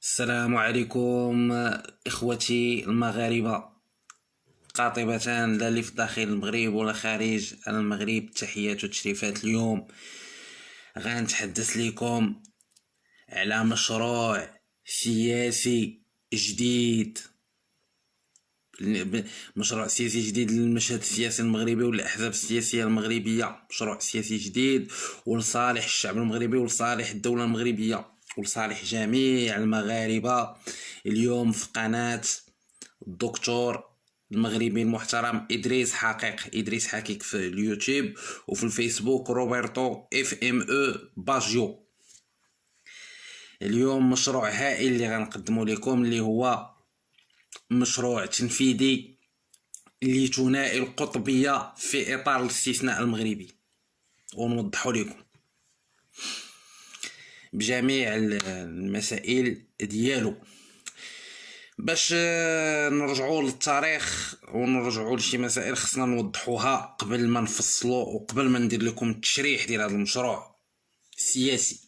السلام عليكم إخوتي المغاربة قاطبة، لا اللي في داخل المغرب ولا خارج المغرب. تحيات وتشريفات. اليوم غنتحدث لكم على مشروع سياسي جديد، مشروع سياسي جديد للمشهد السياسي المغربي والأحزاب السياسية المغربية. مشروع سياسي جديد ولصالح الشعب المغربي ولصالح الدولة المغربية ولصالح جميع المغاربة. اليوم في قناة الدكتور المغربي المحترم إدريس حقيق في اليوتيوب، وفي الفيسبوك روبرتو اف ام او باجيو. اليوم مشروع هائل اللي غنقدمه لكم، اللي هو مشروع تنفيذي لثنائي القطبية في إطار الاستثناء المغربي، ونوضحوا لكم بجميع المسائل ديالو باش نرجعوا للتاريخ ونرجعوا لشي مسائل خصنا نوضحوها قبل ما نفصلوا وقبل ما ندير لكم التشريح ديال هذا المشروع السياسي.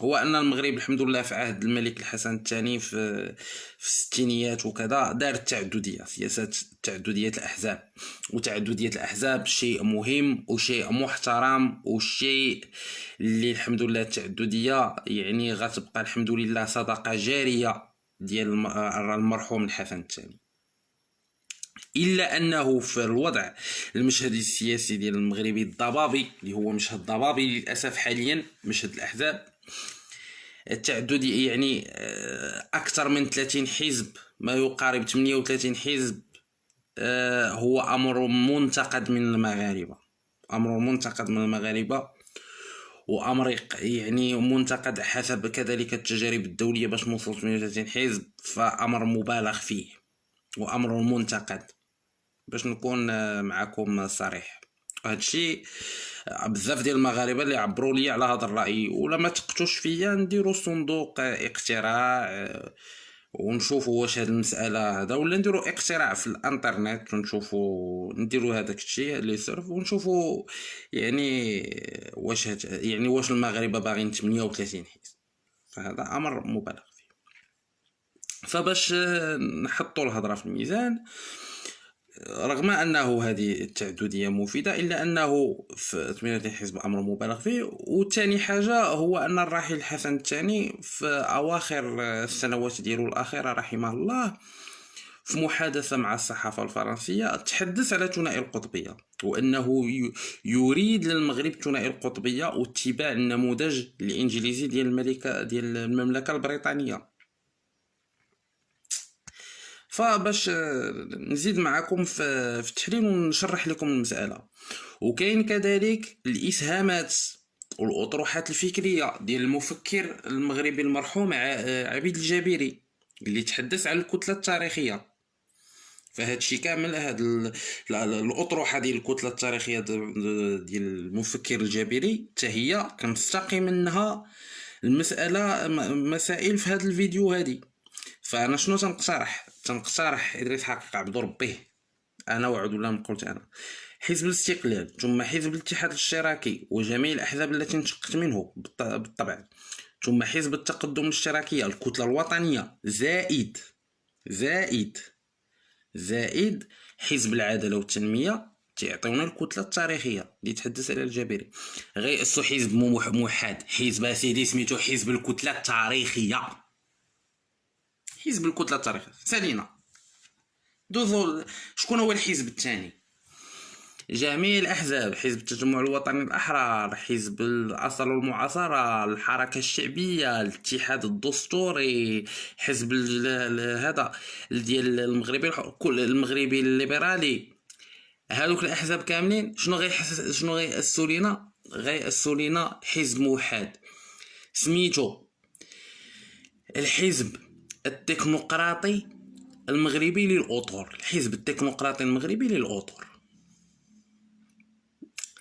هو ان المغرب الحمد لله في عهد الملك الحسن الثاني في الستينيات وكذا دار التعدديه، سياسات تعدديه الاحزاب. وتعدديه الاحزاب شيء مهم وشيء محترم وشيء اللي الحمد لله التعدديه يعني غتبقى الحمد لله صدقه جاريه ديال المرحوم الحسن الثاني. الا انه في الوضع المشهد السياسي ديال المغربي الضبابي، اللي هو مشهد ضبابي للاسف حاليا، مشهد الاحزاب التعددي، يعني اكثر من 30 حزب، ما يقارب 38 حزب، هو امر منتقد من المغاربه، وامر يعني منتقد حسب كذلك التجارب الدوليه باش نوصل 38 حزب، فامر مبالغ فيه وامر منتقد باش نكون معكم صريح. هذا الشيء بزاف ديال المغاربه اللي عبروا لي على هذا الراي، ولا ما تقتوش فيا نديروا صندوق اقتراع ونشوفوا واش هاد المساله هذا، ولا نديروا اقتراع في الانترنت ونشوفوا نديروا هذاك الشيء اللي صرف ونشوفوا يعني واش المغاربه باغيين 38 حزب، فهذا امر مبالغ فيه. فباش نحطوا الهضره في الميزان، رغم انه هذه التعدديه مفيده الا انه في 38 حزب امر مبالغ فيه. وثاني حاجه هو ان الراحل الحسن الثاني في اواخر السنوات ديالو الاخيره رحمه الله في محادثه مع الصحافه الفرنسيه تحدث على ثنائي القطبيه، وانه يريد للمغرب ثنائي القطبيه واتباع النموذج الانجليزي ديال المملكه البريطانيه. فباش نزيد معكم في التحليل ونشرح لكم المسألة، وكاين كذلك الإسهامات والأطروحات الفكرية ديال المفكر المغربي المرحوم عبيد الجابري اللي تحدث عن الكتلة التاريخية. فهاد الشيء كامل، هاد الأطروحة ديال الكتلة التاريخية ديال المفكر الجابري حتى هي كنستقي منها المسألة مسائل في هاد الفيديو هادي. فانا شنو تنقترح ادريس حقيق عبد ربيه، انا وعد ولا قلت انا، حزب الاستقلال ثم حزب الاتحاد الاشتراكي وجميع الاحزاب التي انشقت منه بالطبع، ثم حزب التقدم الاشتراكيه الكتله الوطنيه، زائد حزب العداله والتنميه، تعطيونا الكتله التاريخيه اللي تحدث عليها الجابري. غيأسوا حزب موحد، حزب سيدي سميتو حزب الكتله التاريخيه، حزب الكتله التاريخيه. سالينا دوزو شكون هو الحزب الثاني؟ جميع الاحزاب، حزب التجمع الوطني الاحرار، حزب الاصل والمعاصره، الحركه الشعبيه، الاتحاد الدستوري، حزب هذا ديال المغربي الليبرالي. هذوك الاحزاب كاملين شنو غيأسوا لينا حزب موحد سميتو الحزب التكنوقراطي المغربي للأطر. الحزب التكنوقراطي المغربي للأطر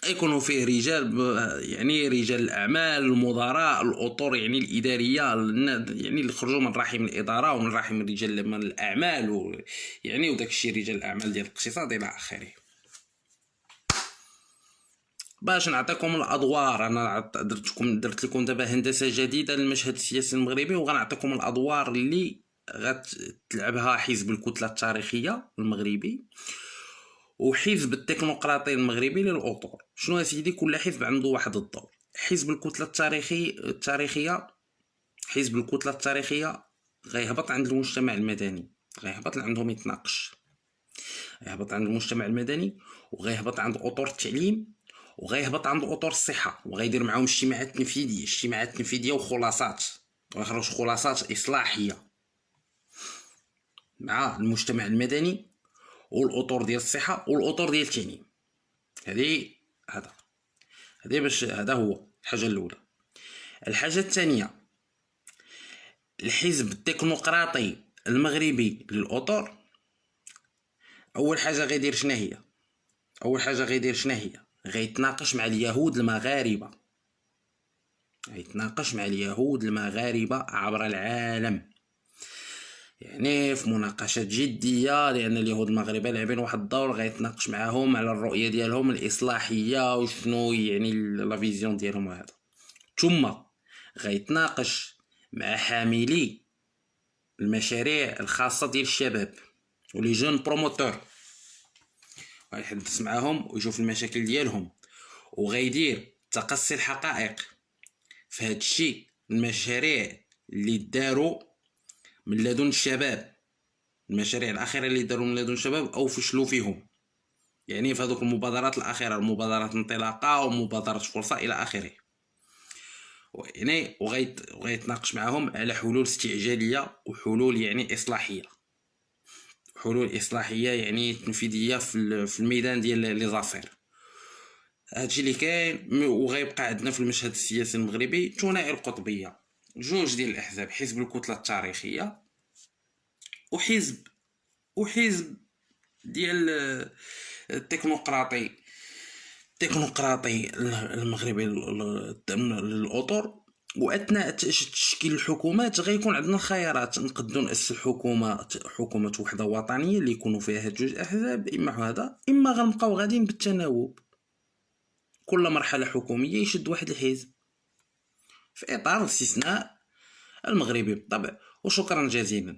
يكونوا فيه رجال، يعني رجال الاعمال، المدراء، الاطر يعني الاداريه، يعني اللي خرجوا من رحم الاداره ومن رحم رجال من الاعمال، يعني وداك الشيء رجال الاعمال ديال الاقتصاد الى اخره. باش نعطيكم الادوار، انا درت لكم دابا هندسه جديده للمشهد السياسي المغربي، وغنعطيكم الادوار اللي غتلعبها حزب الكتله التاريخيه المغربي وحزب التكنوقراطي المغربي للاطور. شنو يا سيدي؟ كل حزب عنده واحد الدور. حزب الكتله التاريخيه حزب الكتله التاريخيه غيهبط عند المجتمع المدني، غيهبط عندهم يتناقش، غيهبط عند المجتمع المدني، وغيهبط عند اطر التعليم، وغيهبط عند اطر الصحه، وغيدير معاهم اجتماعات تنفيذيه وخلاصات، ويخرج خلاصات اصلاحيه مع المجتمع المدني والاطر ديال الصحه والاطر ديال التعليم. هذه هذا باش هذا هو الحاجه الاولى. الحاجه الثانيه، الحزب التكنوقراطي المغربي للاطر اول حاجه غيدير شنو هي؟ غيتناقش مع اليهود المغاربه، عبر العالم، يعني في مناقشات جديه، لان اليهود المغاربه لاعبين واحد الدور. غيتناقش معاهم على الرؤيه ديالهم الاصلاحيه وشنو يعني لا فيزيون ديالهم وهذا. ثم غيتناقش مع حاملي المشاريع الخاصه ديال الشباب ولي جون بروموتور، غيحدث معاهم ويشوف المشاكل ديالهم، وغيدير تقصي الحقائق في هذا الشيء، المشاريع اللي داروا من لدن الشباب، المشاريع الاخيره اللي داروا من لدن الشباب او فشلوا فيهم، يعني في هذوك المبادرات الاخيره، المبادرات انطلاقه ومبادره فرصه الى اخره. يعني وغيتناقش معهم على حلول استعجاليه وحلول يعني اصلاحيه، يعني تنفيذيه في الميدان ديال لي زافير. هادشي اللي كاين. وغيبقى عندنا في المشهد السياسي المغربي ثنائي القطبيه، جوج ديال الاحزاب، حزب الكتله التاريخيه وحزب ديال التكنوقراطي المغربي للاطر. واثناء تشكيل الحكومات غيكون عندنا الخيارات، نقدروا نأسسوا حكومه وحده وطنيه اللي يكونوا فيها هاد جوج احزاب، اما غنبقاو غاديين بالتناوب، كل مرحله حكوميه يشد واحد الحزب في اطار الاستثناء المغربي بالطبع. وشكرا جزيلا.